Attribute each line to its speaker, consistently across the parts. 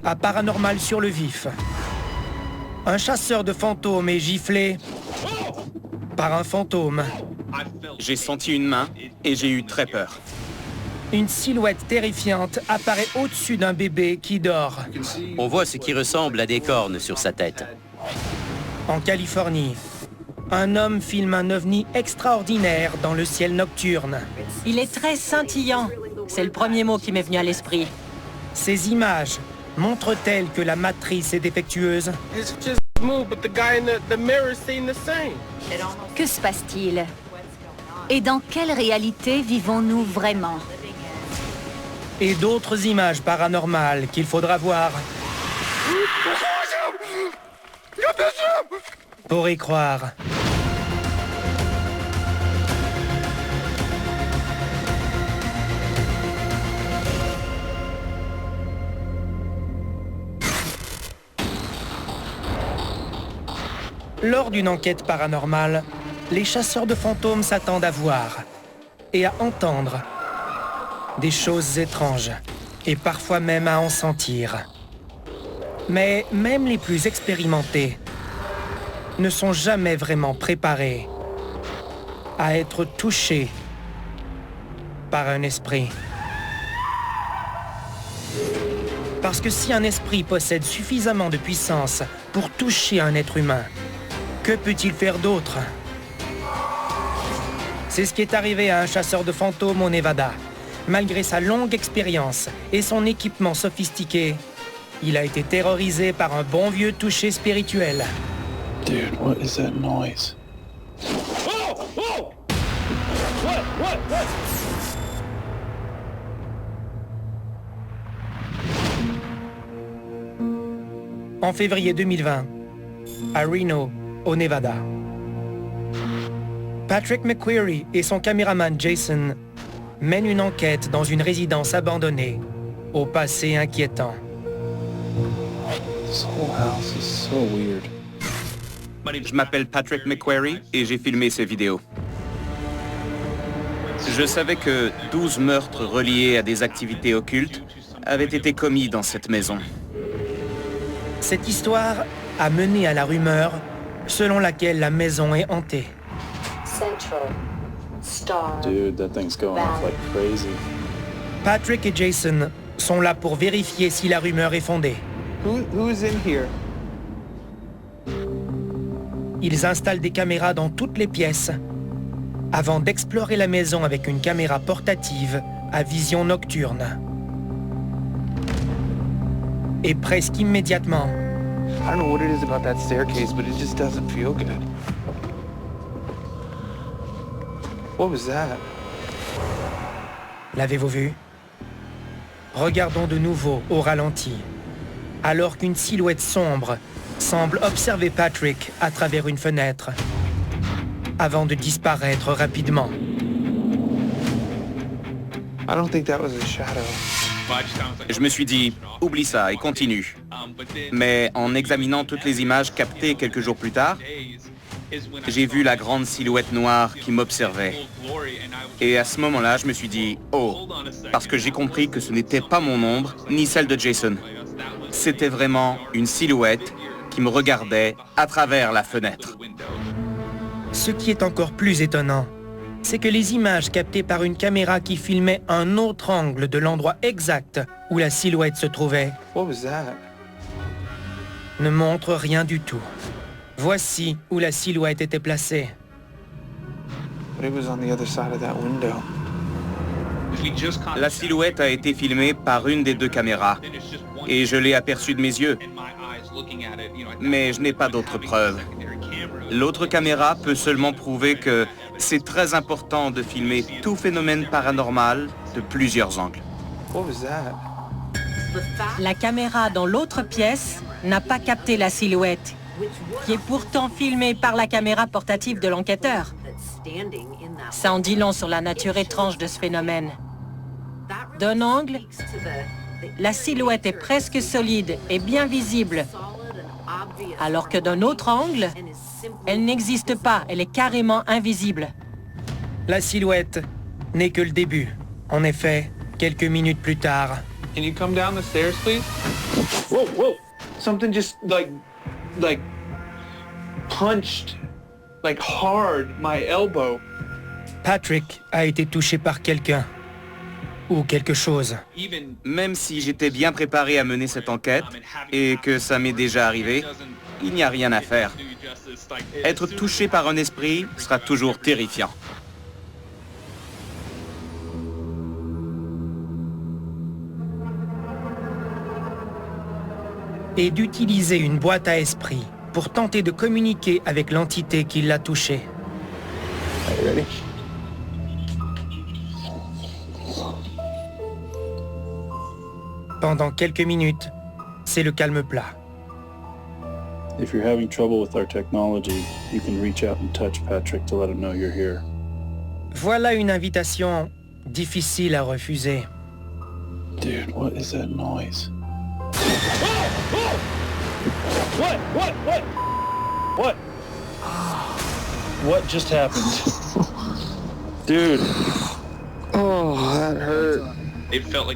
Speaker 1: À Paranormal sur le vif. Un chasseur de fantômes est giflé par un fantôme.
Speaker 2: J'ai senti une main et j'ai eu très peur.
Speaker 1: Une silhouette terrifiante apparaît au-dessus d'un bébé qui dort.
Speaker 3: On voit ce qui ressemble à des cornes sur sa tête.
Speaker 1: En Californie, un homme filme un ovni extraordinaire dans le ciel nocturne.
Speaker 4: Il est très scintillant. C'est le premier mot qui m'est venu à l'esprit.
Speaker 1: Ces images montrent-elles que la matrice est défectueuse?
Speaker 5: Que se passe-t-il? Et dans quelle réalité vivons-nous vraiment?
Speaker 1: Et d'autres images paranormales qu'il faudra voir pour y croire. Lors d'une enquête paranormale, les chasseurs de fantômes s'attendent à voir et à entendre des choses étranges et parfois même à en sentir. Mais même les plus expérimentés ne sont jamais vraiment préparés à être touchés par un esprit. Parce que si un esprit possède suffisamment de puissance pour toucher un être humain, que peut-il faire d'autre? C'est ce qui est arrivé à un chasseur de fantômes au Nevada. Malgré sa longue expérience et son équipement sophistiqué, il a été terrorisé par un bon vieux toucher spirituel.
Speaker 6: Dude, what is that noise?
Speaker 1: En février 2020, à Reno, au Nevada, Patrick McQuarrie et son caméraman Jason mènent une enquête dans une résidence abandonnée, au passé inquiétant.
Speaker 6: This whole house is so weird.
Speaker 2: Je m'appelle Patrick McQuarrie et j'ai filmé ces vidéos. Je savais que 12 meurtres reliés à des activités occultes avaient été commis dans cette maison.
Speaker 1: Cette histoire a mené à la rumeur selon laquelle la maison est hantée.
Speaker 6: Dude, that thing's going off like crazy.
Speaker 1: Patrick et Jason sont là pour vérifier si la rumeur est fondée.
Speaker 7: Who's in here?
Speaker 1: Ils installent des caméras dans toutes les pièces avant d'explorer la maison avec une caméra portative à vision nocturne. Et presque immédiatement,
Speaker 7: I don't know what it is about that staircase, but it just doesn't feel good. What was that?
Speaker 1: l'avez-vous vu? Regardons de nouveau au ralenti, alors qu'une silhouette sombre semble observer Patrick à travers une fenêtre, avant de disparaître rapidement.
Speaker 7: I don't think that was a shadow.
Speaker 2: Je me suis dit, oublie ça et continue. Mais en examinant toutes les images captées quelques jours plus tard, j'ai vu la grande silhouette noire qui m'observait. Et à ce moment-là, je me suis dit, oh, parce que j'ai compris que ce n'était pas mon ombre, ni celle de Jason. C'était vraiment une silhouette qui me regardait à travers la fenêtre.
Speaker 1: Ce qui est encore plus étonnant, c'est que les images captées par une caméra qui filmait un autre angle de l'endroit exact où la silhouette se trouvait
Speaker 7: What was that?
Speaker 1: ne montrent rien du tout. Voici où la silhouette était placée.
Speaker 7: But it was on the other side of that window.
Speaker 2: La silhouette a été filmée par une des deux caméras et je l'ai aperçue de mes yeux. Mais je n'ai pas d'autres preuves. L'autre caméra peut seulement prouver que c'est très important de filmer tout phénomène paranormal de plusieurs angles.
Speaker 7: What was that?
Speaker 4: La caméra dans l'autre pièce n'a pas capté la silhouette, qui est pourtant filmée par la caméra portative de l'enquêteur. Ça en dit long sur la nature étrange de ce phénomène. D'un angle, la silhouette est presque solide et bien visible, alors que d'un autre angle, elle n'existe pas, elle est carrément invisible.
Speaker 1: La silhouette n'est que le début. En effet, quelques minutes plus tard,
Speaker 7: Can you come down the stairs, please? Whoa, whoa! Something just like punched like hard my elbow.
Speaker 1: Patrick a été touché par quelqu'un. Ou quelque chose.
Speaker 2: Même si j'étais bien préparé à mener cette enquête, et que ça m'est déjà arrivé, il n'y a rien à faire. Être touché par un esprit sera toujours terrifiant.
Speaker 1: Et d'utiliser une boîte à esprit pour tenter de communiquer avec l'entité qui l'a touché.
Speaker 6: Are you ready?
Speaker 1: Pendant quelques minutes, c'est le calme plat.
Speaker 6: If you're having trouble with our technology, you can reach out and touch Patrick to let him know you're here.
Speaker 1: Voilà une invitation difficile à refuser.
Speaker 6: Dude, what is that noise?
Speaker 8: What? What? What just happened?
Speaker 6: Dude!
Speaker 7: Oh, that hurt.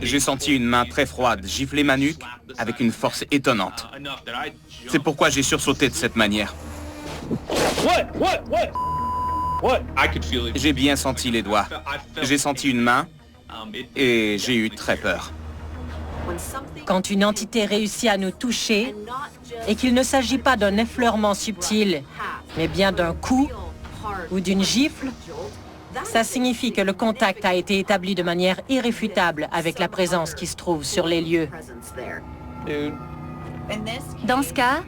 Speaker 2: J'ai senti une main très froide gifler ma nuque avec une force étonnante. C'est pourquoi j'ai sursauté de cette manière.
Speaker 8: What?
Speaker 2: J'ai bien senti les doigts. J'ai senti une main et j'ai eu très peur.
Speaker 4: Quand une entité réussit à nous toucher et qu'il ne s'agit pas d'un effleurement subtil, mais bien d'un coup ou d'une gifle, ça signifie que le contact a été établi de manière irréfutable avec la présence qui se trouve sur les lieux.
Speaker 5: Dans ce cas,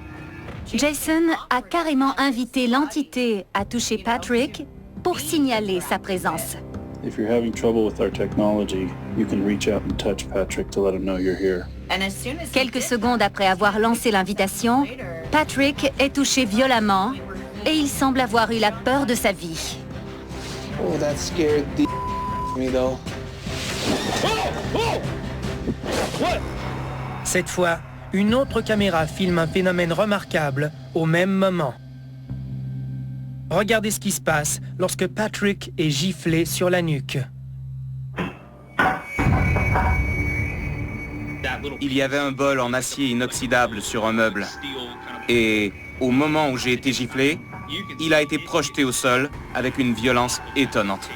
Speaker 5: Jason a carrément invité l'entité à toucher Patrick pour signaler sa présence.
Speaker 6: If you're having trouble with our technology, you can reach out and touch Patrick to let him know you're here.
Speaker 5: Quelques secondes après avoir lancé l'invitation, Patrick est touché violemment et il semble avoir eu la peur de sa vie.
Speaker 7: Oh, that scared the me though.
Speaker 1: Cette fois, une autre caméra filme un phénomène remarquable au même moment. Regardez ce qui se passe lorsque Patrick est giflé sur la nuque.
Speaker 2: Il y avait un bol en acier inoxydable sur un meuble. Et au moment où j'ai été giflé, il a été projeté au sol avec une violence étonnante.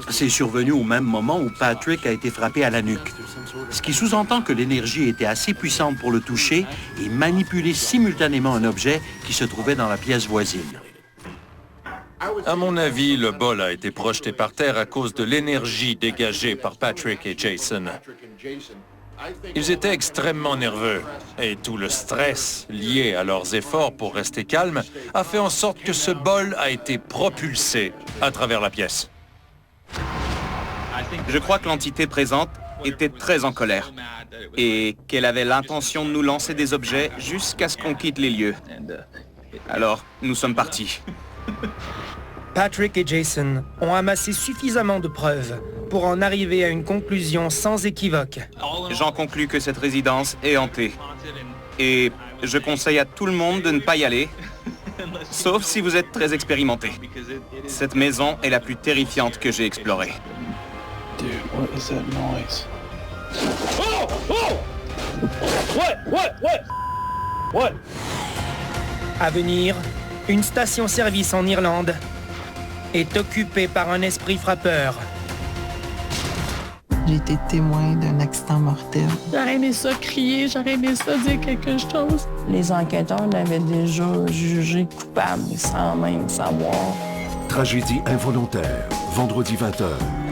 Speaker 9: C'est survenu au même moment où Patrick a été frappé à la nuque. Ce qui sous-entend que l'énergie était assez puissante pour le toucher et manipuler simultanément un objet qui se trouvait dans la pièce voisine.
Speaker 10: À mon avis, le bol a été projeté par terre à cause de l'énergie dégagée par Patrick et Jason. Ils étaient extrêmement nerveux et tout le stress lié à leurs efforts pour rester calmes a fait en sorte que ce bol a été propulsé à travers la pièce.
Speaker 2: Je crois que l'entité présente était très en colère et qu'elle avait l'intention de nous lancer des objets jusqu'à ce qu'on quitte les lieux. Alors, nous sommes partis.
Speaker 1: Patrick et Jason ont amassé suffisamment de preuves pour en arriver à une conclusion sans équivoque.
Speaker 2: J'en conclus que cette résidence est hantée. Et je conseille à tout le monde de ne pas y aller, sauf si vous êtes très expérimenté. Cette maison est la plus terrifiante que j'ai explorée.
Speaker 6: Dude, what is that noise?
Speaker 8: What?
Speaker 1: À venir, une station-service en Irlande est occupée par un esprit frappeur.
Speaker 11: J'ai été témoin d'un accident mortel.
Speaker 12: J'aurais aimé ça crier, j'aurais aimé ça dire quelque chose.
Speaker 13: Les enquêteurs l'avaient déjà jugé coupable sans même savoir.
Speaker 14: Tragédie involontaire, vendredi 20h,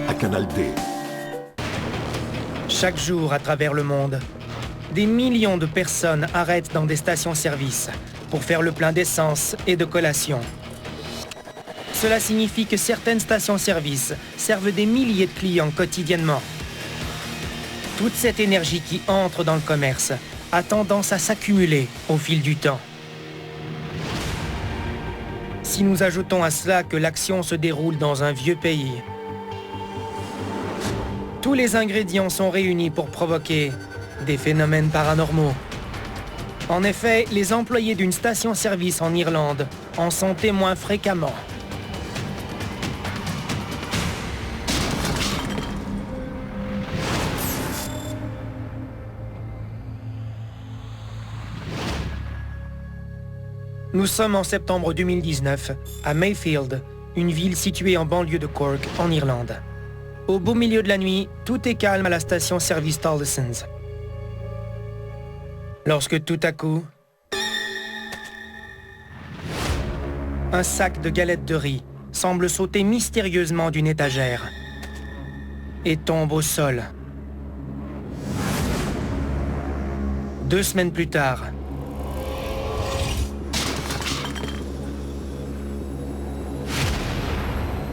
Speaker 14: à Canal D.
Speaker 1: Chaque jour à travers le monde, des millions de personnes arrêtent dans des stations-service pour faire le plein d'essence et de collation. Cela signifie que certaines stations-service servent des milliers de clients quotidiennement. Toute cette énergie qui entre dans le commerce a tendance à s'accumuler au fil du temps. Si nous ajoutons à cela que l'action se déroule dans un vieux pays, tous les ingrédients sont réunis pour provoquer des phénomènes paranormaux. En effet, les employés d'une station-service en Irlande en sont témoins fréquemment. Nous sommes en septembre 2019, à Mayfield, une ville située en banlieue de Cork, en Irlande. Au beau milieu de la nuit, tout est calme à la station-service Tollisons. Lorsque tout à coup, un sac de galettes de riz semble sauter mystérieusement d'une étagère et tombe au sol. 2 semaines plus tard,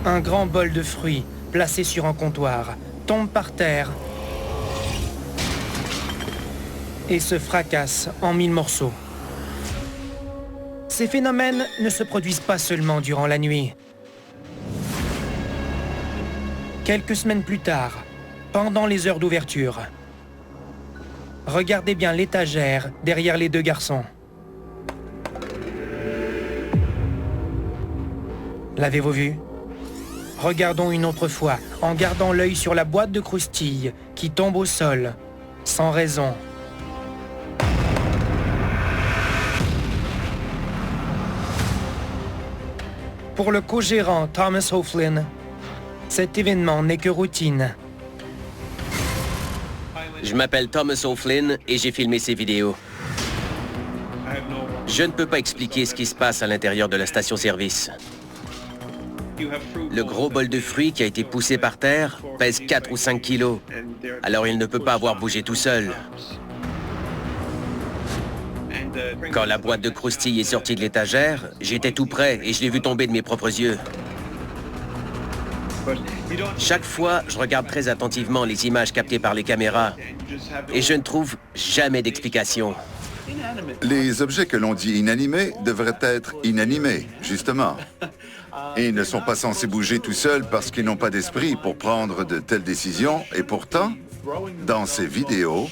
Speaker 1: un grand bol de fruits placé sur un comptoir tombe par terre et se fracasse en 1000 morceaux. Ces phénomènes ne se produisent pas seulement durant la nuit. Quelques semaines plus tard, pendant les heures d'ouverture, regardez bien l'étagère derrière les 2 garçons. L'avez-vous vu? Regardons une autre fois, en gardant l'œil sur la boîte de croustilles qui tombe au sol, sans raison. Pour le co-gérant Thomas O'Flynn, cet événement n'est que routine.
Speaker 3: Je m'appelle Thomas O'Flynn et j'ai filmé ces vidéos. Je ne peux pas expliquer ce qui se passe à l'intérieur de la station-service. Le gros bol de fruits qui a été poussé par terre pèse 4 ou 5 kilos. Alors il ne peut pas avoir bougé tout seul. Quand la boîte de croustilles est sortie de l'étagère, j'étais tout près et je l'ai vu tomber de mes propres yeux. Chaque fois, je regarde très attentivement les images captées par les caméras et je ne trouve jamais d'explication.
Speaker 15: Les objets que l'on dit inanimés devraient être inanimés, justement. Et ils ne sont pas censés bouger tout seuls parce qu'ils n'ont pas d'esprit pour prendre de telles décisions. Et pourtant, dans ces vidéos,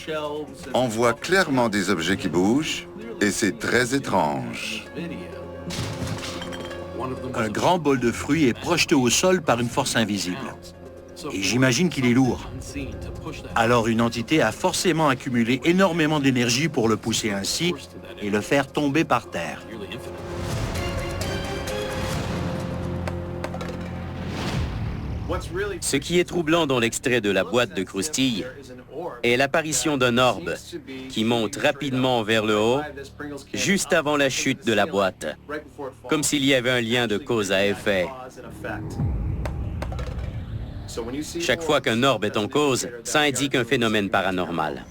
Speaker 15: on voit clairement des objets qui bougent et c'est très étrange.
Speaker 9: Un grand bol de fruits est projeté au sol par une force invisible. Et j'imagine qu'il est lourd. Alors une entité a forcément accumulé énormément d'énergie pour le pousser ainsi et le faire tomber par terre.
Speaker 3: Ce qui est troublant dans l'extrait de la boîte de croustilles est l'apparition d'un orbe qui monte rapidement vers le haut, juste avant la chute de la boîte, comme s'il y avait un lien de cause à effet. Chaque fois qu'un orbe est en cause, ça indique un phénomène paranormal.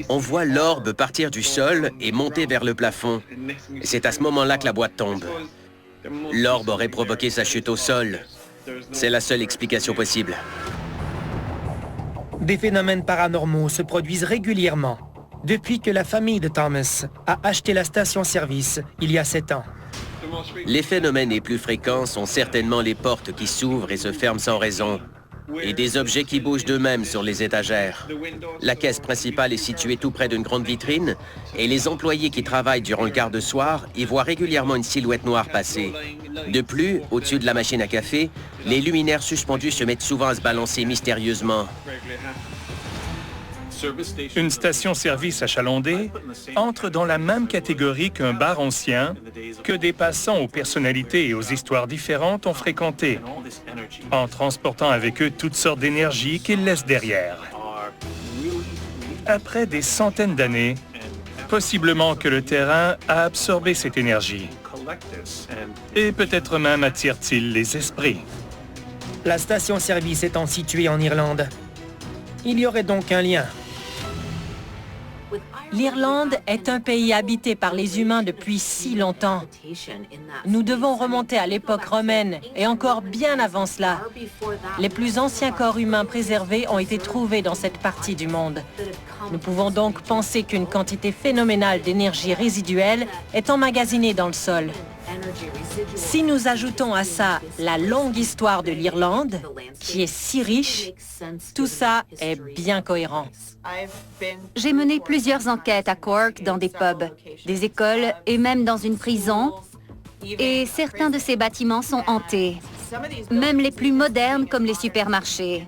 Speaker 3: On voit l'orbe partir du sol et monter vers le plafond. C'est à ce moment-là que la boîte tombe. L'orbe aurait provoqué sa chute au sol. C'est la seule explication possible.
Speaker 1: Des phénomènes paranormaux se produisent régulièrement depuis que la famille de Thomas a acheté la station-service il y a 7 ans.
Speaker 3: Les phénomènes les plus fréquents sont certainement les portes qui s'ouvrent et se ferment sans raison, et des objets qui bougent d'eux-mêmes sur les étagères. La caisse principale est située tout près d'une grande vitrine, et les employés qui travaillent durant le quart de soir y voient régulièrement une silhouette noire passer. De plus, au-dessus de la machine à café, les luminaires suspendus se mettent souvent à se balancer mystérieusement.
Speaker 16: Une station-service achalandée entre dans la même catégorie qu'un bar ancien que des passants aux personnalités et aux histoires différentes ont fréquenté, en transportant avec eux toutes sortes d'énergie qu'ils laissent derrière. Après des centaines d'années, possiblement que le terrain a absorbé cette énergie. Et peut-être même attire-t-il les esprits.
Speaker 1: La station-service étant située en Irlande, il y aurait donc un lien.
Speaker 4: L'Irlande est un pays habité par les humains depuis si longtemps. Nous devons remonter à l'époque romaine et encore bien avant cela. Les plus anciens corps humains préservés ont été trouvés dans cette partie du monde. Nous pouvons donc penser qu'une quantité phénoménale d'énergie résiduelle est emmagasinée dans le sol. Si nous ajoutons à ça la longue histoire de l'Irlande, qui est si riche, tout ça est bien cohérent.
Speaker 5: J'ai mené plusieurs enquêtes à Cork dans des pubs, des écoles et même dans une prison. Et certains de ces bâtiments sont hantés, même les plus modernes comme les supermarchés.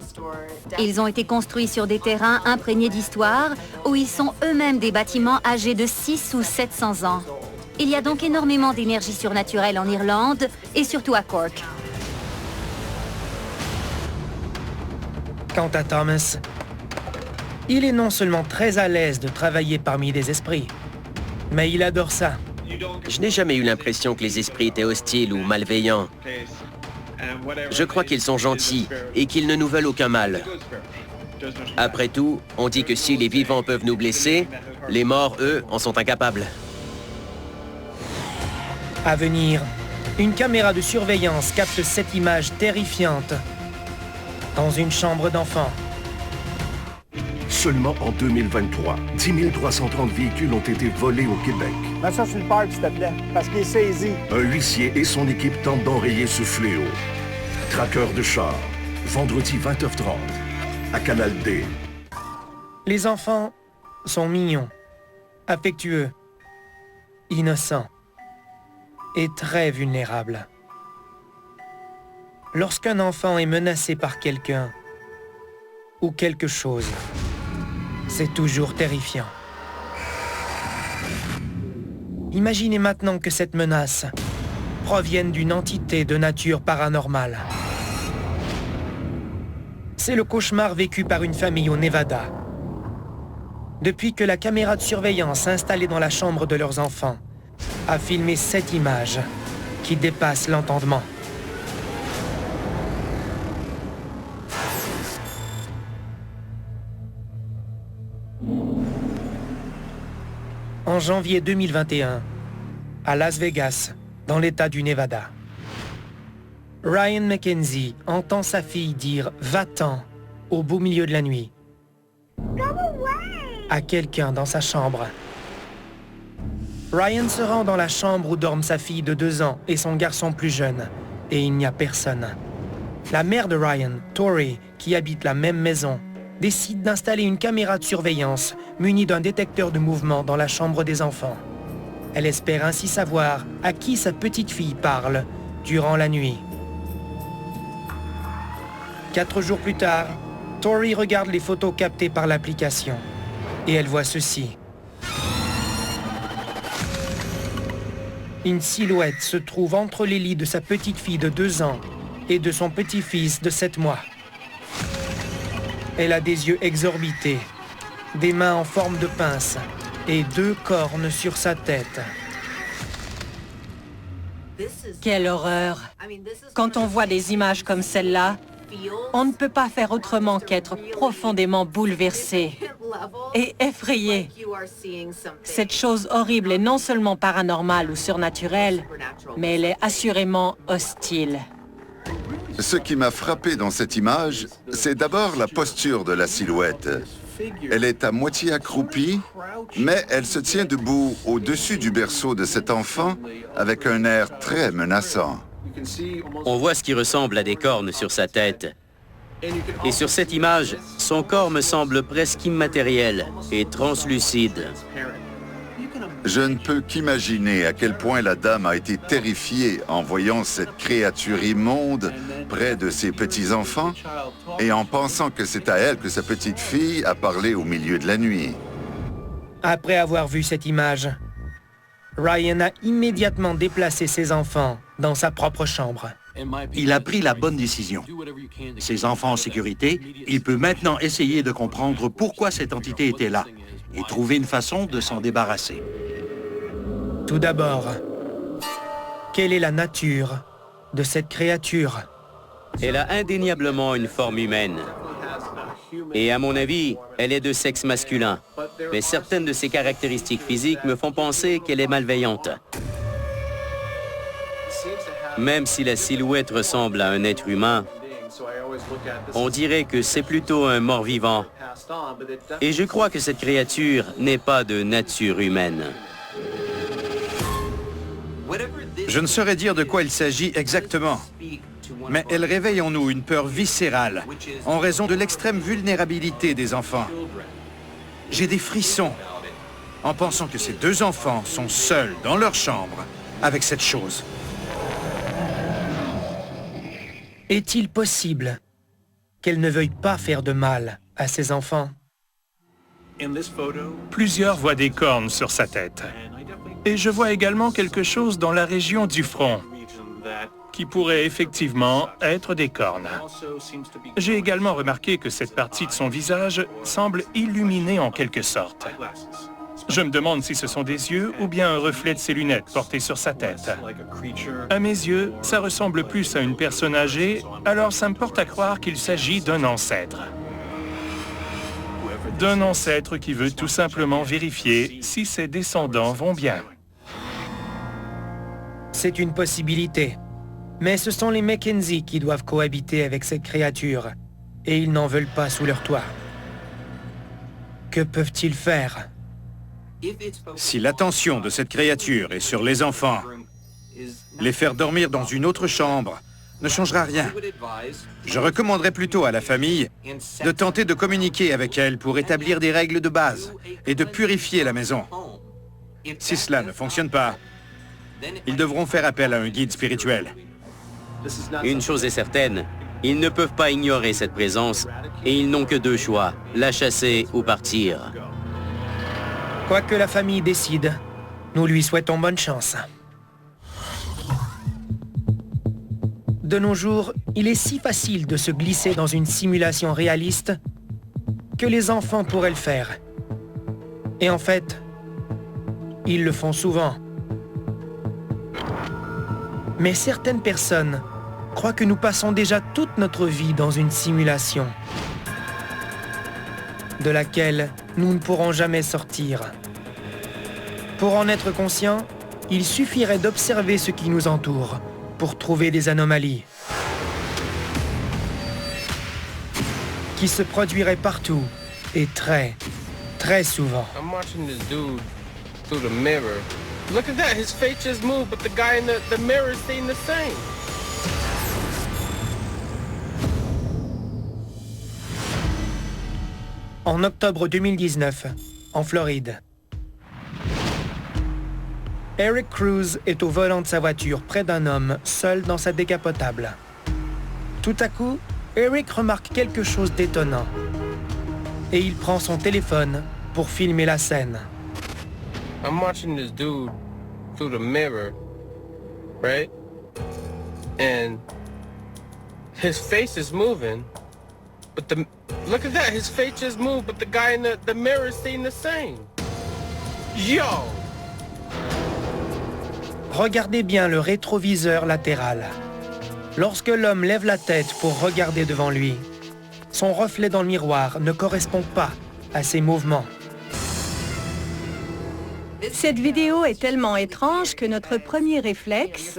Speaker 5: Ils ont été construits sur des terrains imprégnés d'histoire où ils sont eux-mêmes des bâtiments âgés de 600 ou 700 ans. Il y a donc énormément d'énergie surnaturelle en Irlande et surtout à Cork.
Speaker 1: Quant à Thomas, il est non seulement très à l'aise de travailler parmi des esprits, mais il adore ça.
Speaker 3: Je n'ai jamais eu l'impression que les esprits étaient hostiles ou malveillants. Je crois qu'ils sont gentils et qu'ils ne nous veulent aucun mal. Après tout, on dit que si les vivants peuvent nous blesser, les morts, eux, en sont incapables.
Speaker 1: À venir, une caméra de surveillance capte cette image terrifiante dans une chambre d'enfant.
Speaker 14: Seulement en 2023, 10 330 véhicules ont été volés au Québec.
Speaker 8: Mets ça sur le parc, s'il te plaît, parce qu'il est saisi.
Speaker 14: Un huissier et son équipe tentent d'enrayer ce fléau. Traqueur de char, vendredi 20h30, à Canal D.
Speaker 1: Les enfants sont mignons, affectueux, innocents et très vulnérables. Lorsqu'un enfant est menacé par quelqu'un ou quelque chose, c'est toujours terrifiant. Imaginez maintenant que cette menace provienne d'une entité de nature paranormale. C'est le cauchemar vécu par une famille au Nevada. Depuis que la caméra de surveillance installée dans la chambre de leurs enfants a filmé cette image qui dépasse l'entendement. En janvier 2021, à Las Vegas, dans l'État du Nevada, Ryan McKenzie entend sa fille dire « Va-t'en » au beau milieu de la nuit à quelqu'un dans sa chambre. Ryan se rend dans la chambre où dorment sa fille de 2 ans et son garçon plus jeune, et il n'y a personne. La mère de Ryan, Tori, qui habite la même maison, décide d'installer une caméra de surveillance munie d'un détecteur de mouvement dans la chambre des enfants. Elle espère ainsi savoir à qui sa petite fille parle durant la nuit. 4 jours plus tard, Tori regarde les photos captées par l'application et elle voit ceci. Une silhouette se trouve entre les lits de sa petite fille de 2 ans et de son petit-fils de 7 mois. Elle a des yeux exorbités, des mains en forme de pince et 2 cornes sur sa tête.
Speaker 4: Quelle horreur! Quand on voit des images comme celle-là, on ne peut pas faire autrement qu'être profondément bouleversé et effrayé. Cette chose horrible est non seulement paranormale ou surnaturelle, mais elle est assurément hostile.
Speaker 15: Ce qui m'a frappé dans cette image, c'est d'abord la posture de la silhouette. Elle est à moitié accroupie, mais elle se tient debout au-dessus du berceau de cet enfant avec un air très menaçant.
Speaker 3: On voit ce qui ressemble à des cornes sur sa tête. Et sur cette image, son corps me semble presque immatériel et translucide.
Speaker 15: Je ne peux qu'imaginer à quel point la dame a été terrifiée en voyant cette créature immonde près de ses petits-enfants et en pensant que c'est à elle que sa petite fille a parlé au milieu de la nuit.
Speaker 1: Après avoir vu cette image, Ryan a immédiatement déplacé ses enfants dans sa propre chambre.
Speaker 9: Il a pris la bonne décision. Ses enfants en sécurité, il peut maintenant essayer de comprendre pourquoi cette entité était là et trouver une façon de s'en débarrasser.
Speaker 1: Tout d'abord, quelle est la nature de cette créature?
Speaker 3: Elle a indéniablement une forme humaine. Et à mon avis, elle est de sexe masculin. Mais certaines de ses caractéristiques physiques me font penser qu'elle est malveillante. Même si la silhouette ressemble à un être humain, on dirait que c'est plutôt un mort-vivant. Et je crois que cette créature n'est pas de nature humaine.
Speaker 17: Je ne saurais dire de quoi il s'agit exactement, mais elle réveille en nous une peur viscérale en raison de l'extrême vulnérabilité des enfants. J'ai des frissons en pensant que ces 2 enfants sont seuls dans leur chambre avec cette chose.
Speaker 1: Est-il possible qu'elle ne veuille pas faire de mal à ses enfants?
Speaker 16: Plusieurs voient des cornes sur sa tête. Et je vois également quelque chose dans la région du front, qui pourrait effectivement être des cornes. J'ai également remarqué que cette partie de son visage semble illuminée en quelque sorte. Je me demande si ce sont des yeux ou bien un reflet de ses lunettes portées sur sa tête. À mes yeux, ça ressemble plus à une personne âgée, alors ça me porte à croire qu'il s'agit d'un ancêtre. D'un ancêtre qui veut tout simplement vérifier si ses descendants vont bien.
Speaker 1: C'est une possibilité. Mais ce sont les Mackenzie qui doivent cohabiter avec cette créature, et ils n'en veulent pas sous leur toit. Que peuvent-ils faire?
Speaker 17: Si l'attention de cette créature est sur les enfants, les faire dormir dans une autre chambre ne changera rien. Je recommanderais plutôt à la famille de tenter de communiquer avec elle pour établir des règles de base et de purifier la maison. Si cela ne fonctionne pas, ils devront faire appel à un guide spirituel.
Speaker 18: Une chose est certaine, ils ne peuvent pas ignorer cette présence et ils n'ont que deux choix, la chasser ou partir.
Speaker 1: Quoi que la famille décide, nous lui souhaitons bonne chance. De nos jours, il est si facile de se glisser dans une simulation réaliste que les enfants pourraient le faire. Et en fait, ils le font souvent. Mais certaines personnes croient que nous passons déjà toute notre vie dans une simulation de laquelle nous ne pourrons jamais sortir. Pour en être conscient, il suffirait d'observer ce qui nous entoure pour trouver des anomalies qui se produiraient partout et très souvent.
Speaker 19: I'm watching this dude through the mirror. Look at that, his face just moved, but the guy in the mirror is staying the same.
Speaker 1: En octobre 2019, en Floride, Eric Cruz est au volant de sa voiture près d'un homme seul dans sa décapotable. Tout à coup, Eric remarque quelque chose d'étonnant et il prend son téléphone pour filmer la scène.
Speaker 19: I'm watching this dude through the mirror, right? And his face is moving, but look at that, his face just moved, but the guy in the mirror is staying the same. Yo!
Speaker 1: Regardez bien le rétroviseur latéral. Lorsque l'homme lève la tête pour regarder devant lui, son reflet dans le miroir ne correspond pas à ses mouvements.
Speaker 4: Cette vidéo est tellement étrange que notre premier réflexe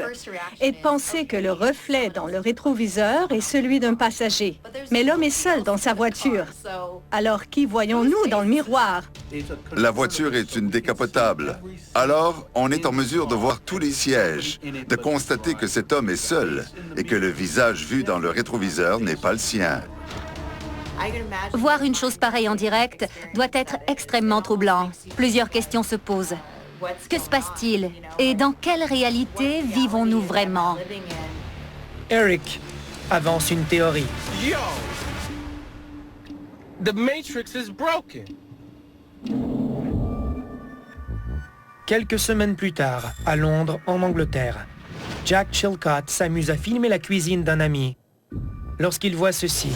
Speaker 4: est de penser que le reflet dans le rétroviseur est celui d'un passager. Mais l'homme est seul dans sa voiture. Alors qui voyons-nous dans le miroir?
Speaker 15: La voiture est une décapotable. Alors, on est en mesure de voir tous les sièges, de constater que cet homme est seul et que le visage vu dans le rétroviseur n'est pas le sien.
Speaker 5: Voir une chose pareille en direct doit être extrêmement troublant. Plusieurs questions se posent. Que se passe-t-il? Et dans quelle réalité vivons-nous vraiment?
Speaker 1: Eric avance une théorie.
Speaker 19: Yo! The Matrix is broken.
Speaker 1: Quelques semaines plus tard, à Londres, en Angleterre, Jack Chilcott s'amuse à filmer la cuisine d'un ami lorsqu'il voit ceci.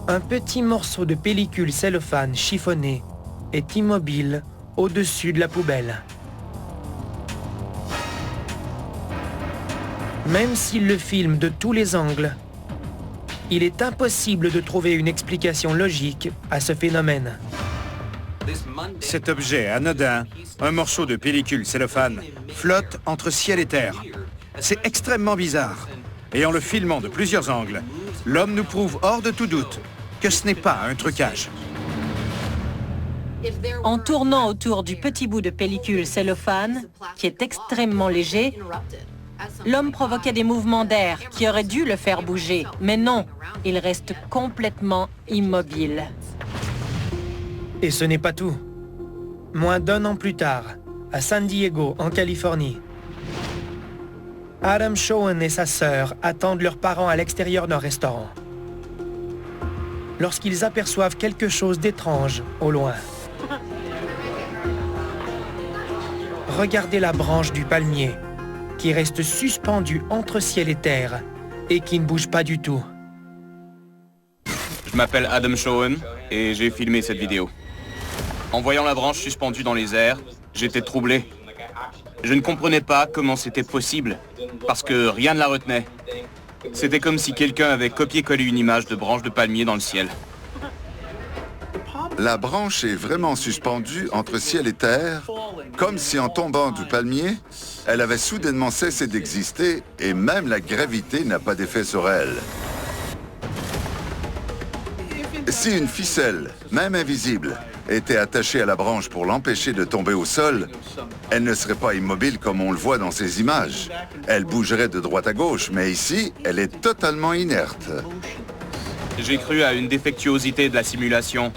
Speaker 1: Un petit morceau de pellicule cellophane chiffonné est immobile au-dessus de la poubelle. Même s'il le filme de tous les angles, il est impossible de trouver une explication logique à ce phénomène.
Speaker 17: Cet objet anodin, un morceau de pellicule cellophane, flotte entre ciel et terre. C'est extrêmement bizarre. Et en le filmant de plusieurs angles, l'homme nous prouve hors de tout doute que ce n'est pas un trucage.
Speaker 4: En tournant autour du petit bout de pellicule cellophane, qui est extrêmement léger, l'homme provoquait des mouvements d'air qui auraient dû le faire bouger. Mais non, il reste complètement immobile.
Speaker 1: Et ce n'est pas tout. Moins d'un an plus tard, à San Diego, en Californie, Adam Schoen et sa sœur attendent leurs parents à l'extérieur d'un restaurant. lorsqu'ils aperçoivent quelque chose d'étrange au loin. Regardez la branche du palmier qui reste suspendue entre ciel et terre et qui ne bouge pas du tout.
Speaker 2: Je m'appelle Adam Shawn et j'ai filmé cette vidéo. En voyant la branche suspendue dans les airs, j'étais troublé. Je ne comprenais pas comment c'était possible, parce que rien ne la retenait. C'était comme si quelqu'un avait copié-collé une image de branche de palmier dans le ciel.
Speaker 15: La branche est vraiment suspendue entre ciel et terre, comme si en tombant du palmier, elle avait soudainement cessé d'exister et même la gravité n'a pas d'effet sur elle. Si une ficelle, même invisible, était attachée à la branche pour l'empêcher de tomber au sol, elle ne serait pas immobile comme on le voit dans ces images. Elle bougerait de droite à gauche, mais ici, elle est totalement inerte.
Speaker 2: J'ai cru à une défectuosité de la simulation,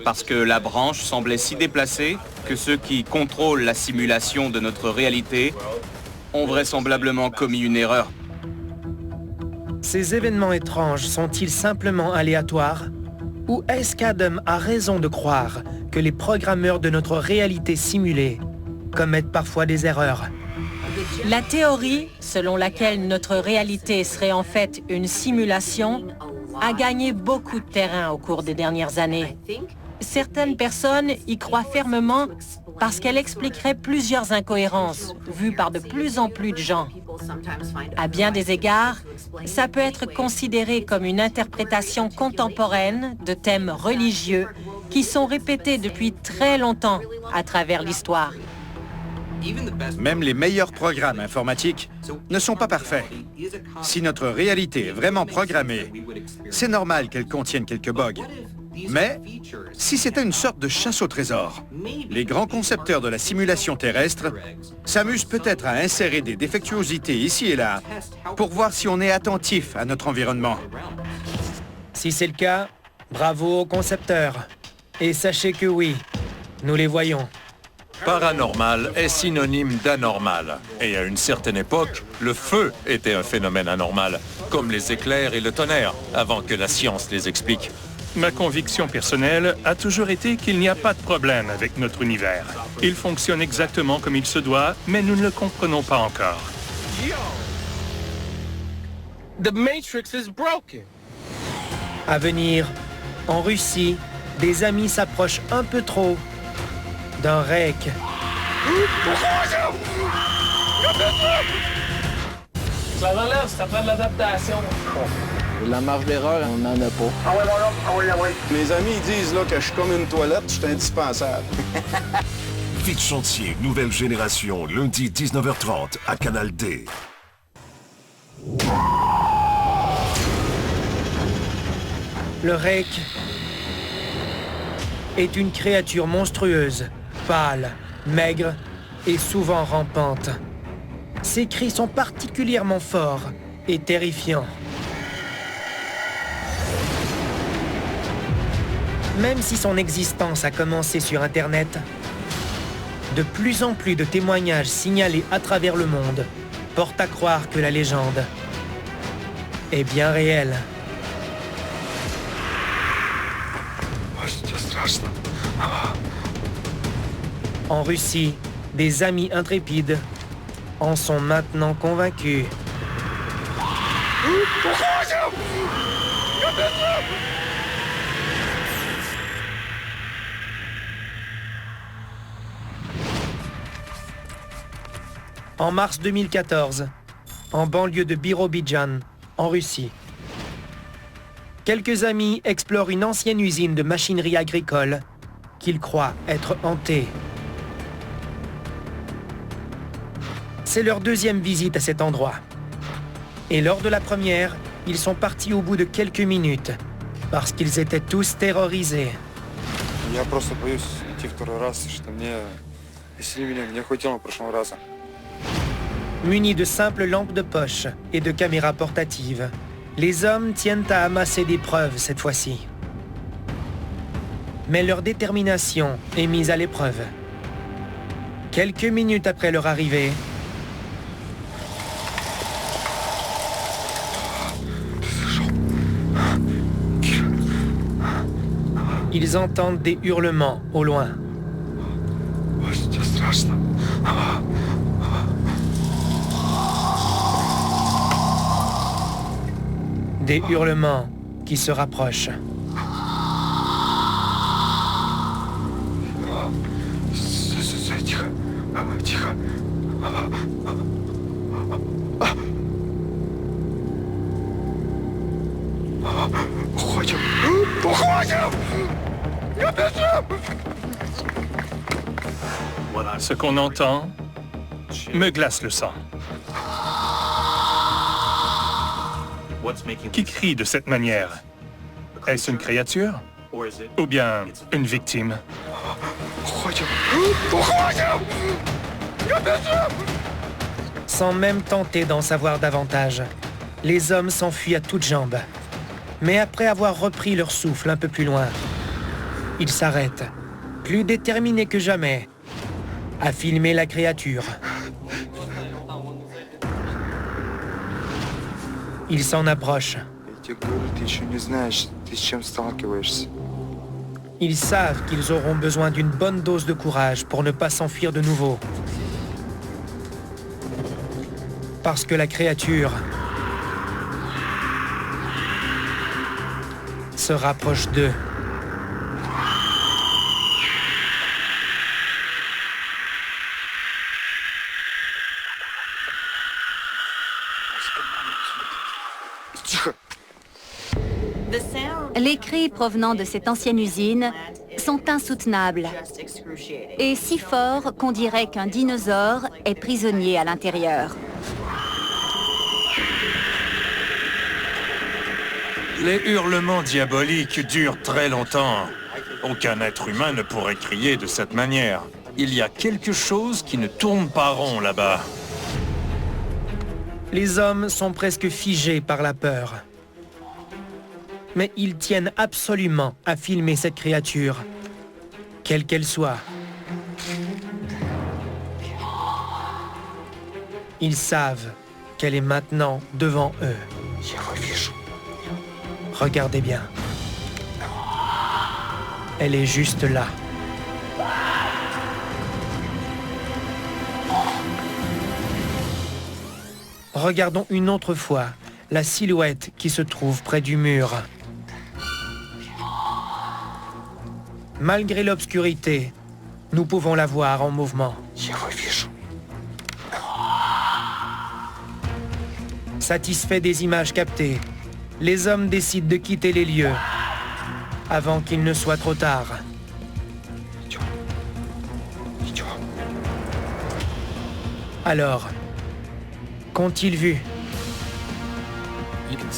Speaker 2: parce que la branche semblait si déplacée que ceux qui contrôlent la simulation de notre réalité ont vraisemblablement commis une erreur.
Speaker 1: Ces événements étranges sont-ils simplement aléatoires? Ou est-ce qu'Adam a raison de croire que les programmeurs de notre réalité simulée commettent parfois des erreurs?
Speaker 4: La théorie, selon laquelle notre réalité serait en fait une simulation, a gagné beaucoup de terrain au cours des dernières années. Certaines personnes y croient fermement parce qu'elle expliquerait plusieurs incohérences vues par de plus en plus de gens. À bien des égards, ça peut être considéré comme une interprétation contemporaine de thèmes religieux qui sont répétés depuis très longtemps à travers l'histoire.
Speaker 17: Même les meilleurs programmes informatiques ne sont pas parfaits. Si notre réalité est vraiment programmée, c'est normal qu'elle contienne quelques bugs. Mais si c'était une sorte de chasse au trésor, les grands concepteurs de la simulation terrestre s'amusent peut-être à insérer des défectuosités ici et là pour voir si on est attentif à notre environnement.
Speaker 1: Si c'est le cas, bravo aux concepteurs. Et sachez que oui, nous les voyons.
Speaker 10: Paranormal est synonyme d'anormal. Et à une certaine époque, le feu était un phénomène anormal, comme les éclairs et le tonnerre, avant que la science les explique.
Speaker 16: Ma conviction personnelle a toujours été qu'il n'y a pas de problème avec notre univers. Il fonctionne exactement comme il se doit, mais nous ne le comprenons pas encore.
Speaker 19: The Matrix is broken.
Speaker 1: À venir, en Russie, des amis s'approchent un peu trop d'un rec.
Speaker 19: Ça relève, ça prend de l'adaptation.
Speaker 8: La marge d'erreur, on n'en a pas.
Speaker 20: Ah ouais, voilà, ah ouais, ah ouais.
Speaker 8: Mes amis ils disent là, que je suis comme une toilette, je suis indispensable.
Speaker 14: Vie de chantier, nouvelle génération, lundi 19h30 à Canal D.
Speaker 1: Le rec est une créature monstrueuse, pâle, maigre et souvent rampante. Ses cris sont particulièrement forts et terrifiants. Même si son existence a commencé sur Internet, de plus en plus de témoignages signalés à travers le monde portent à croire que la légende est bien réelle. En Russie, des amis intrépides en sont maintenant convaincus. En mars 2014, en banlieue de Birobidjan, en Russie, quelques amis explorent une ancienne usine de machinerie agricole qu'ils croient être hantée. C'est leur deuxième visite à cet endroit. Et lors de la première, ils sont partis au bout de quelques minutes, parce qu'ils étaient tous terrorisés.
Speaker 21: Я просто боюсь идти второй раз, что если меня не хватило прошлого раза.
Speaker 1: Munis de simples lampes de poche et de caméras portatives, les hommes tiennent à amasser des preuves cette fois-ci. Mais leur détermination est mise à l'épreuve. Quelques minutes après leur arrivée, Ils entendent des hurlements au loin. Des hurlements qui se rapprochent.
Speaker 16: Ce qu'on entend me glace le sang. Qui crie de cette manière? Est-ce une créature? Ou bien une victime?
Speaker 1: Sans même tenter d'en savoir davantage, les hommes s'enfuient à toutes jambes. Mais après avoir repris leur souffle un peu plus loin, ils s'arrêtent, plus déterminés que jamais, à filmer la créature. Ils s'en approchent. Ils savent qu'ils auront besoin d'une bonne dose de courage pour ne pas s'enfuir de nouveau. Parce que la créature se rapproche d'eux.
Speaker 5: Les cris provenant de cette ancienne usine sont insoutenables et si forts qu'on dirait qu'un dinosaure est prisonnier à l'intérieur.
Speaker 10: Les hurlements diaboliques durent très longtemps. Aucun être humain ne pourrait crier de cette manière. Il y a quelque chose qui ne tourne pas rond là-bas.
Speaker 1: Les hommes sont presque figés par la peur. Mais ils tiennent absolument à filmer cette créature, quelle qu'elle soit. Ils savent qu'elle est maintenant devant eux. Regardez bien. Elle est juste là. Regardons une autre fois la silhouette qui se trouve près du mur. Malgré l'obscurité, nous pouvons la voir en mouvement. Satisfaits des images captées, les hommes décident de quitter les lieux avant qu'il ne soit trop tard. Alors, qu'ont-ils vu?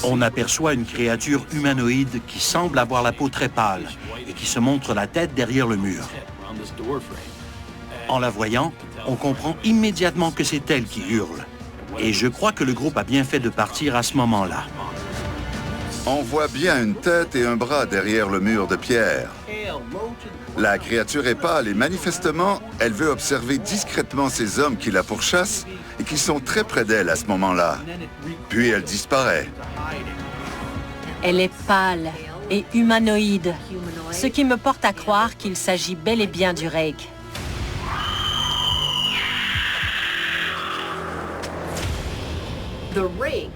Speaker 9: On aperçoit une créature humanoïde qui semble avoir la peau très pâle et qui se montre la tête derrière le mur. En la voyant, on comprend immédiatement que c'est elle qui hurle. Et je crois que le groupe a bien fait de partir à ce moment-là.
Speaker 15: On voit bien une tête et un bras derrière le mur de pierre. La créature est pâle et manifestement, elle veut observer discrètement ces hommes qui la pourchassent et qui sont très près d'elle à ce moment-là. Puis elle disparaît.
Speaker 4: Elle est pâle et humanoïde, ce qui me porte à croire qu'il s'agit bel et bien du Rake.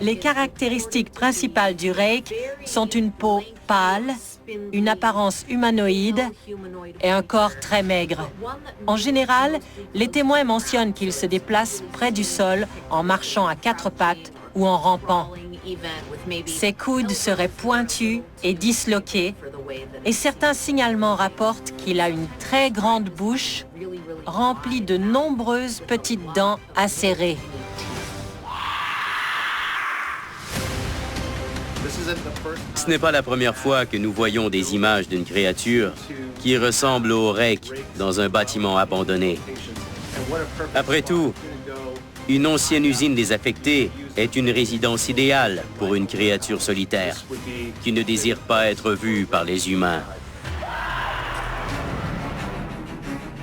Speaker 4: Les caractéristiques principales du Rake sont une peau pâle, une apparence humanoïde et un corps très maigre. En général, les témoins mentionnent qu'il se déplace près du sol en marchant à quatre pattes ou en rampant. Ses coudes seraient pointus et disloqués et certains signalements rapportent qu'il a une très grande bouche remplie de nombreuses petites dents acérées.
Speaker 18: Ce n'est pas la première fois que nous voyons des images d'une créature qui ressemble au Rake dans un bâtiment abandonné. Après tout, une ancienne usine désaffectée est une résidence idéale pour une créature solitaire qui ne désire pas être vue par les humains.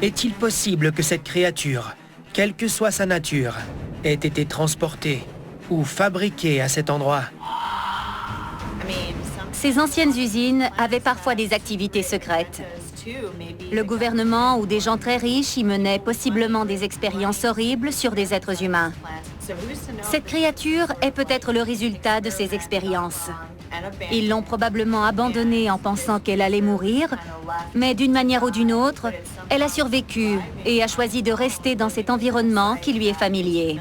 Speaker 1: Est-il possible que cette créature, quelle que soit sa nature, ait été transportée ou fabriquée à cet endroit?
Speaker 5: Ces anciennes usines avaient parfois des activités secrètes. Le gouvernement ou des gens très riches y menaient possiblement des expériences horribles sur des êtres humains. Cette créature est peut-être le résultat de ces expériences. Ils l'ont probablement abandonnée en pensant qu'elle allait mourir, mais d'une manière ou d'une autre, elle a survécu et a choisi de rester dans cet environnement qui lui est familier.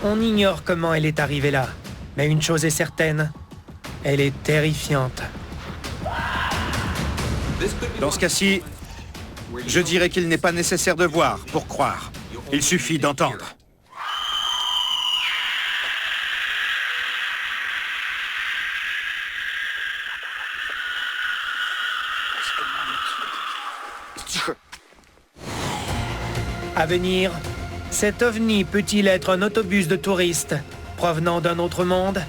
Speaker 1: On ignore comment elle est arrivée là, mais une chose est certaine, elle est terrifiante.
Speaker 17: Dans ce cas-ci, je dirais qu'il n'est pas nécessaire de voir pour croire. Il suffit d'entendre.
Speaker 1: À venir, cet ovni peut-il être un autobus de touristes provenant d'un autre monde?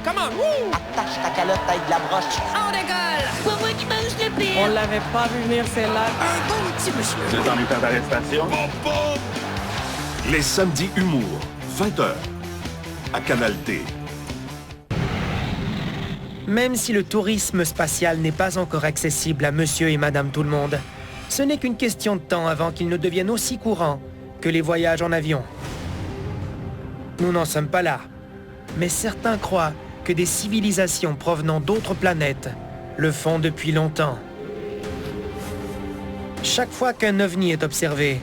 Speaker 20: Attache ta calotte avec de la broche.
Speaker 4: On décolle! Pour moi qui mange le pire!
Speaker 13: On l'avait pas vu venir, c'est là.
Speaker 20: Un bon petit monsieur.
Speaker 6: Vous êtes en état d'arrestation?
Speaker 14: Les samedis humour, 20h, à Canal D.
Speaker 1: Même si le tourisme spatial n'est pas encore accessible à monsieur et madame tout le monde, ce n'est qu'une question de temps avant qu'il ne devienne aussi courant que les voyages en avion. Nous n'en sommes pas là, mais certains croient que des civilisations provenant d'autres planètes le font depuis longtemps. Chaque fois qu'un ovni est observé,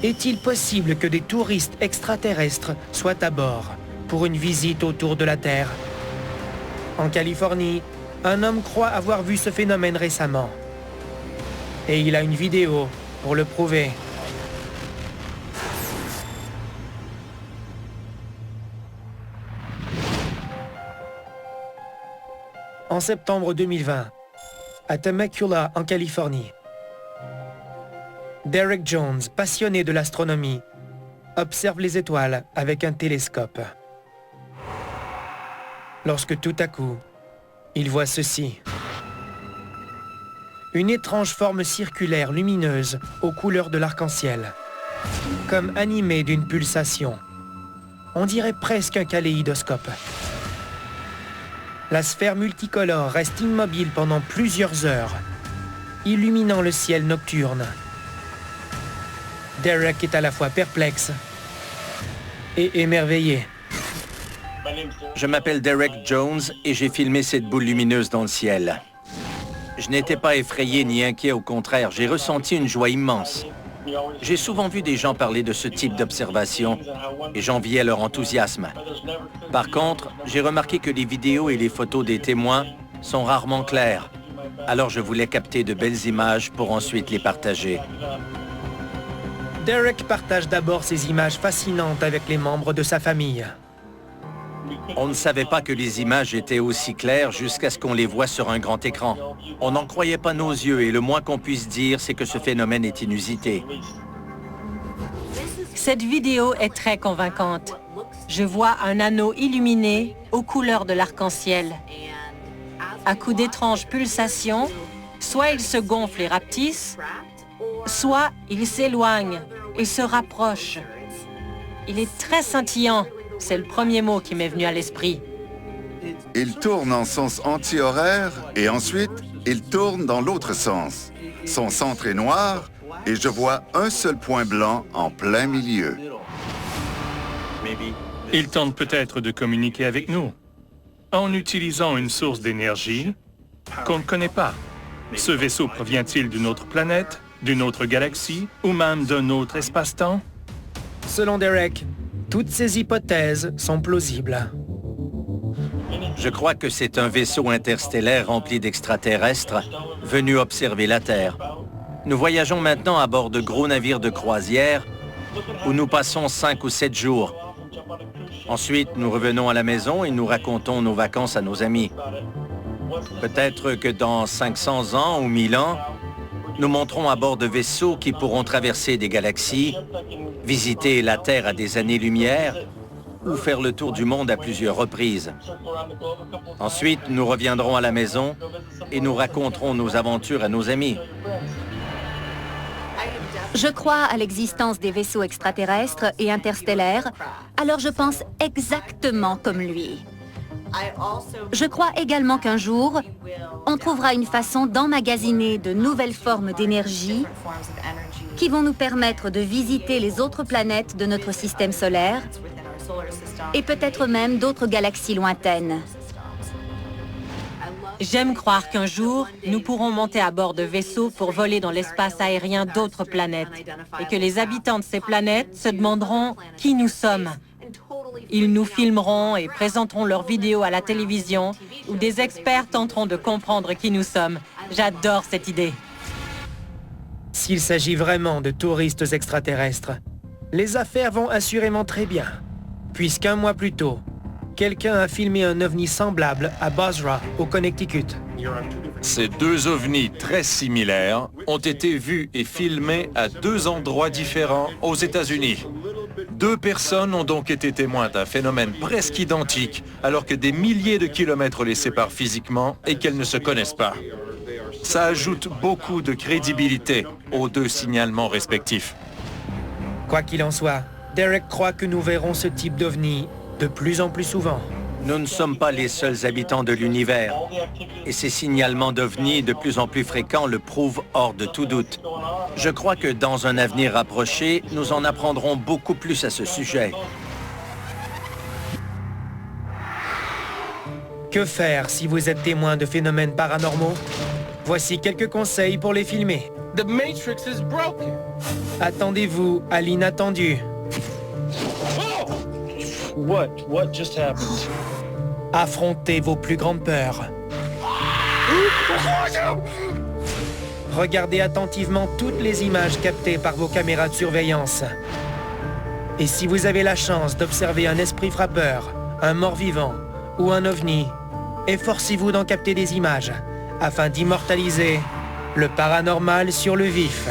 Speaker 1: est-il possible que des touristes extraterrestres soient à bord pour une visite autour de la Terre? En Californie, un homme croit avoir vu ce phénomène récemment. Et il a une vidéo pour le prouver. En septembre 2020, à Temecula, en Californie, Derek Jones, passionné de l'astronomie, observe les étoiles avec un télescope. Lorsque tout à coup, il voit ceci. Une étrange forme circulaire lumineuse aux couleurs de l'arc-en-ciel, comme animée d'une pulsation. On dirait presque un kaléidoscope. La sphère multicolore reste immobile pendant plusieurs heures, illuminant le ciel nocturne. Derek est à la fois perplexe et émerveillé.
Speaker 17: Je m'appelle Derek Jones et j'ai filmé cette boule lumineuse dans le ciel. Je n'étais pas effrayé ni inquiet, au contraire, j'ai ressenti une joie immense. J'ai souvent vu des gens parler de ce type d'observation et j'enviais leur enthousiasme. Par contre, j'ai remarqué que les vidéos et les photos des témoins sont rarement claires. Alors je voulais capter de belles images pour ensuite les partager.
Speaker 1: Derek partage d'abord ces images fascinantes avec les membres de sa famille.
Speaker 17: On ne savait pas que les images étaient aussi claires jusqu'à ce qu'on les voie sur un grand écran. On n'en croyait pas nos yeux et le moins qu'on puisse dire, c'est que ce phénomène est inusité.
Speaker 4: Cette vidéo est très convaincante. Je vois un anneau illuminé aux couleurs de l'arc-en-ciel. À coup d'étranges pulsations, soit il se gonfle et rapetisse, soit il s'éloigne et se rapproche. Il est très scintillant. C'est le premier mot qui m'est venu à l'esprit.
Speaker 15: Il tourne en sens anti-horaire et ensuite, il tourne dans l'autre sens. Son centre est noir et je vois un seul point blanc en plein milieu.
Speaker 16: Il tente peut-être de communiquer avec nous en utilisant une source d'énergie qu'on ne connaît pas. Ce vaisseau provient-il d'une autre planète, d'une autre galaxie ou même d'un autre espace-temps?
Speaker 1: Selon Derek, toutes ces hypothèses sont plausibles.
Speaker 17: Je crois que c'est un vaisseau interstellaire rempli d'extraterrestres venus observer la Terre. Nous voyageons maintenant à bord de gros navires de croisière où nous passons 5 ou 7 jours. Ensuite, nous revenons à la maison et nous racontons nos vacances à nos amis. Peut-être que dans 500 ans ou 1000 ans, nous monterons à bord de vaisseaux qui pourront traverser des galaxies, visiter la Terre à des années-lumière ou faire le tour du monde à plusieurs reprises. Ensuite, nous reviendrons à la maison et nous raconterons nos aventures à nos amis.
Speaker 5: Je crois à l'existence des vaisseaux extraterrestres et interstellaires, alors je pense exactement comme lui. Je crois également qu'un jour, on trouvera une façon d'emmagasiner de nouvelles formes d'énergie qui vont nous permettre de visiter les autres planètes de notre système solaire et peut-être même d'autres galaxies lointaines.
Speaker 4: J'aime croire qu'un jour, nous pourrons monter à bord de vaisseaux pour voler dans l'espace aérien d'autres planètes et que les habitants de ces planètes se demanderont qui nous sommes. Ils nous filmeront et présenteront leurs vidéos à la télévision où des experts tenteront de comprendre qui nous sommes. J'adore cette idée.
Speaker 1: S'il s'agit vraiment de touristes extraterrestres, les affaires vont assurément très bien, puisqu'un mois plus tôt, quelqu'un a filmé un ovni semblable à Basra, au Connecticut.
Speaker 10: Ces deux ovnis très similaires ont été vus et filmés à deux endroits différents aux États-Unis. Deux personnes ont donc été témoins d'un phénomène presque identique, alors que des milliers de kilomètres les séparent physiquement et qu'elles ne se connaissent pas. Ça ajoute beaucoup de crédibilité aux deux signalements respectifs.
Speaker 1: Quoi qu'il en soit, Derek croit que nous verrons ce type d'ovni de plus en plus souvent.
Speaker 17: Nous ne sommes pas les seuls habitants de l'univers. Et ces signalements d'ovnis de plus en plus fréquents le prouvent hors de tout doute. Je crois que dans un avenir rapproché, nous en apprendrons beaucoup plus à ce sujet.
Speaker 1: Que faire si vous êtes témoin de phénomènes paranormaux? Voici quelques conseils pour les filmer.
Speaker 19: The Matrix is broken.
Speaker 1: Attendez-vous à l'inattendu.
Speaker 6: What just happened?
Speaker 1: Affrontez vos plus grandes peurs. Regardez attentivement toutes les images captées par vos caméras de surveillance. Et si vous avez la chance d'observer un esprit frappeur, un mort-vivant ou un ovni, efforcez-vous d'en capter des images afin d'immortaliser le paranormal sur le vif.